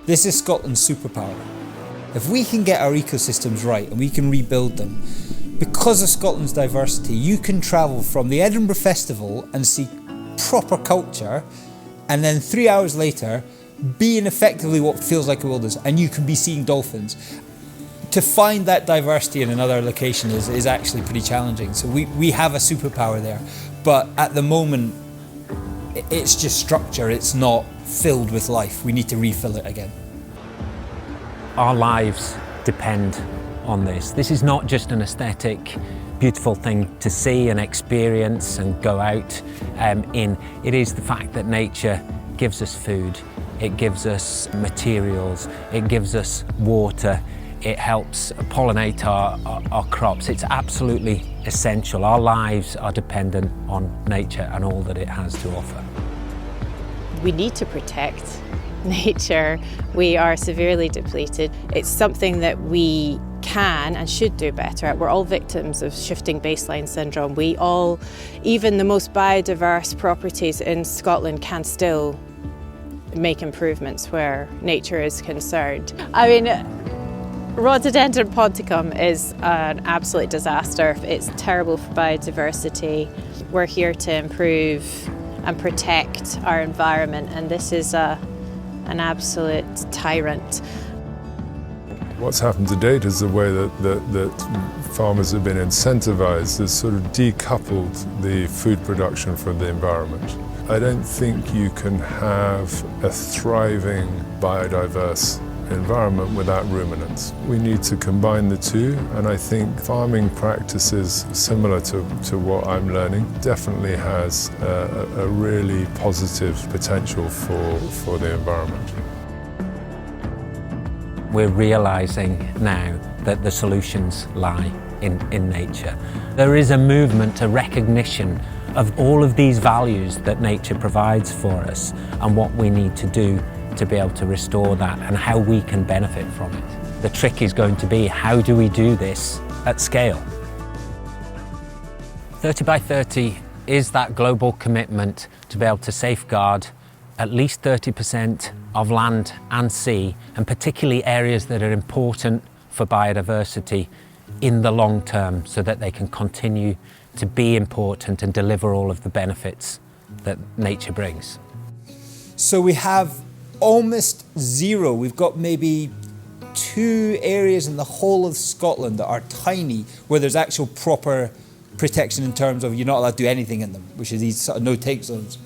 This is Scotland's superpower. If we can get our ecosystems right and we can rebuild them, because of Scotland's diversity, you can travel from the Edinburgh Festival and see proper culture, and then 3 hours later, be in effectively what feels like a wilderness, and you can be seeing dolphins. To find that diversity in another location is actually pretty challenging. So we have a superpower there, but at the moment, it's just structure, it's not filled with life. We need to refill it again. Our lives depend on this. This is not just an aesthetic, beautiful thing to see and experience and go out in. It is the fact that nature gives us food, it gives us materials, it gives us water, it helps pollinate our crops. It's absolutely essential. Our lives are dependent on nature and all that it has to offer. We need to protect nature. We are severely depleted. It's something that we can and should do better at. We're all victims of shifting baseline syndrome. We all, even the most biodiverse properties in Scotland, can still make improvements where nature is concerned. I mean, Rhododendron ponticum is an absolute disaster. It's terrible for biodiversity. We're here to improve and protect our environment, and this is an absolute tyrant. What's happened to date is the way that farmers have been incentivized has sort of decoupled the food production from the environment. I don't think you can have a thriving, biodiverse environment without ruminants. We need to combine the two, and I think farming practices similar to what I'm learning definitely has a really positive potential for the environment. We're realising now that the solutions lie in nature. There is a movement, a recognition of all of these values that nature provides for us and what we need to do to be able to restore that and how we can benefit from it. The trick is going to be, how do we do this at scale? 30 by 30 is that global commitment to be able to safeguard at least 30% of land and sea, and particularly areas that are important for biodiversity in the long term, so that they can continue to be important and deliver all of the benefits that nature brings. So we have almost zero. We've got maybe 2 areas in the whole of Scotland that are tiny, where there's actual proper protection in terms of you're not allowed to do anything in them, which is these sort of no-take zones.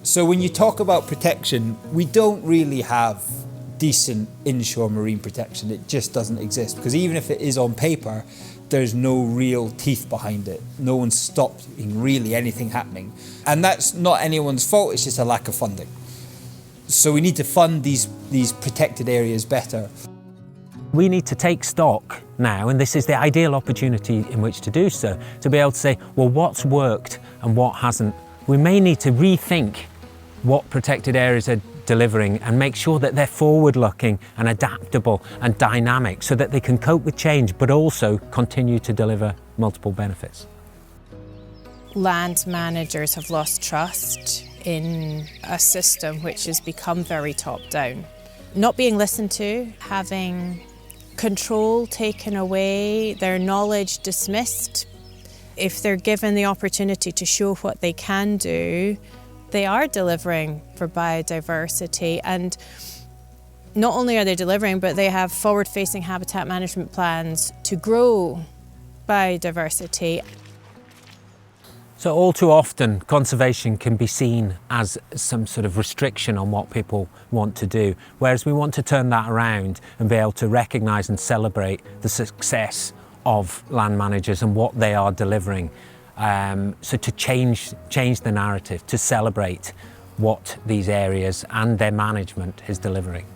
So when you talk about protection, we don't really have decent inshore marine protection. It just doesn't exist, because even if it is on paper, there's no real teeth behind it. No one's stopping really anything happening. And that's not anyone's fault, it's just a lack of funding. So we need to fund these protected areas better. We need to take stock now, and this is the ideal opportunity in which to do so, to be able to say, well, what's worked and what hasn't. We may need to rethink what protected areas are delivering and make sure that they're forward-looking and adaptable and dynamic, so that they can cope with change but also continue to deliver multiple benefits. Land managers have lost trust in a system which has become very top-down. Not being listened to, having control taken away, their knowledge dismissed. If they're given the opportunity to show what they can do, they are delivering for biodiversity, and not only are they delivering, but they have forward-facing habitat management plans to grow biodiversity. So all too often, conservation can be seen as some sort of restriction on what people want to do, whereas we want to turn that around and be able to recognise and celebrate the success of land managers and what they are delivering. So to change the narrative, to celebrate what these areas and their management is delivering.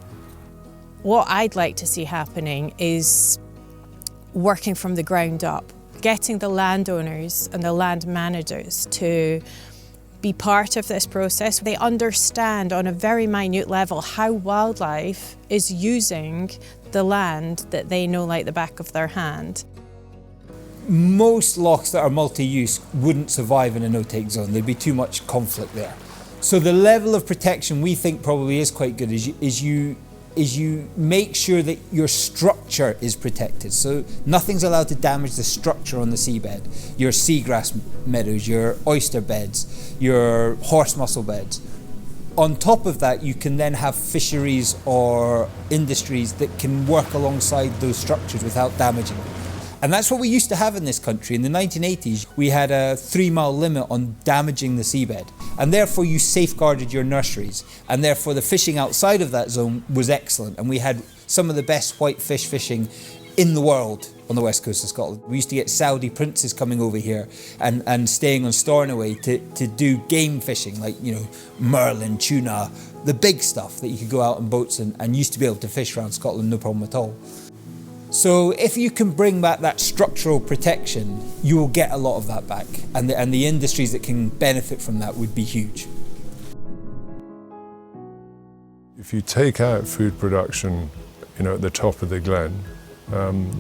What I'd like to see happening is working from the ground up, getting the landowners and the land managers to be part of this process. They understand on a very minute level how wildlife is using the land that they know like the back of their hand. Most lochs that are multi-use wouldn't survive in a no-take zone. There'd be too much conflict there. So the level of protection we think probably is quite good is you make sure that your structure is protected. So nothing's allowed to damage the structure on the seabed. Your seagrass meadows, your oyster beds, your horse mussel beds. On top of that, you can then have fisheries or industries that can work alongside those structures without damaging them. And that's what we used to have in this country. In the 1980s, we had a 3-mile limit on damaging the seabed. And therefore you safeguarded your nurseries. And therefore the fishing outside of that zone was excellent. And we had some of the best whitefish fishing in the world on the west coast of Scotland. We used to get Saudi princes coming over here and staying on Stornoway to do game fishing, like, you know, merlin, tuna, the big stuff that you could go out on boats and used to be able to fish around Scotland, no problem at all. So if you can bring back that structural protection, you will get a lot of that back. And the industries that can benefit from that would be huge. If you take out food production, you know, at the top of the glen,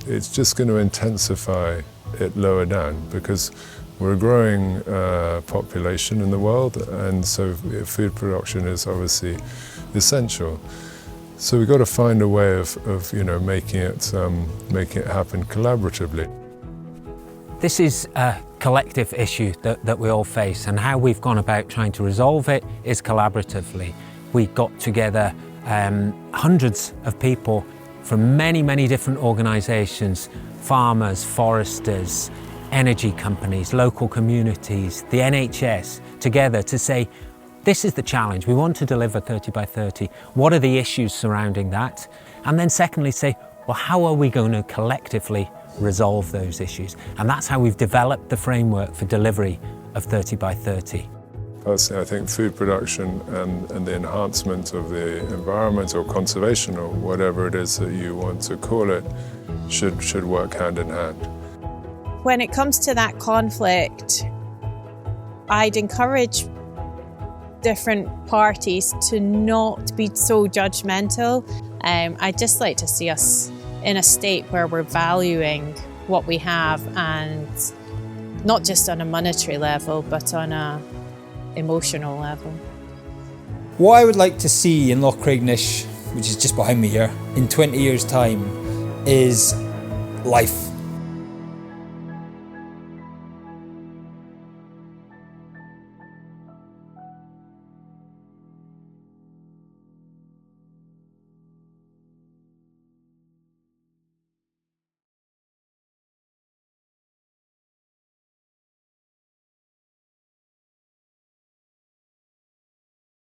it's just going to intensify it lower down, because we're a growing population in the world, and so food production is obviously essential. So we've got to find a way of you know, making it happen collaboratively. This is a collective issue that we all face, and how we've gone about trying to resolve it is collaboratively. We got together hundreds of people from many different organisations, farmers, foresters, energy companies, local communities, the NHS, together to say, this is the challenge. We want to deliver 30 by 30. What are the issues surrounding that? And then secondly, say, well, how are we going to collectively resolve those issues? And that's how we've developed the framework for delivery of 30 by 30. Personally, I think food production and the enhancement of the environment, or conservation, or whatever it is that you want to call it, should work hand in hand. When it comes to that conflict, I'd encourage different parties to not be so judgmental. I'd just like to see us in a state where we're valuing what we have, and not just on a monetary level, but on a emotional level. What I would like to see in Loch Craignish, which is just behind me here, in 20 years' time, is life.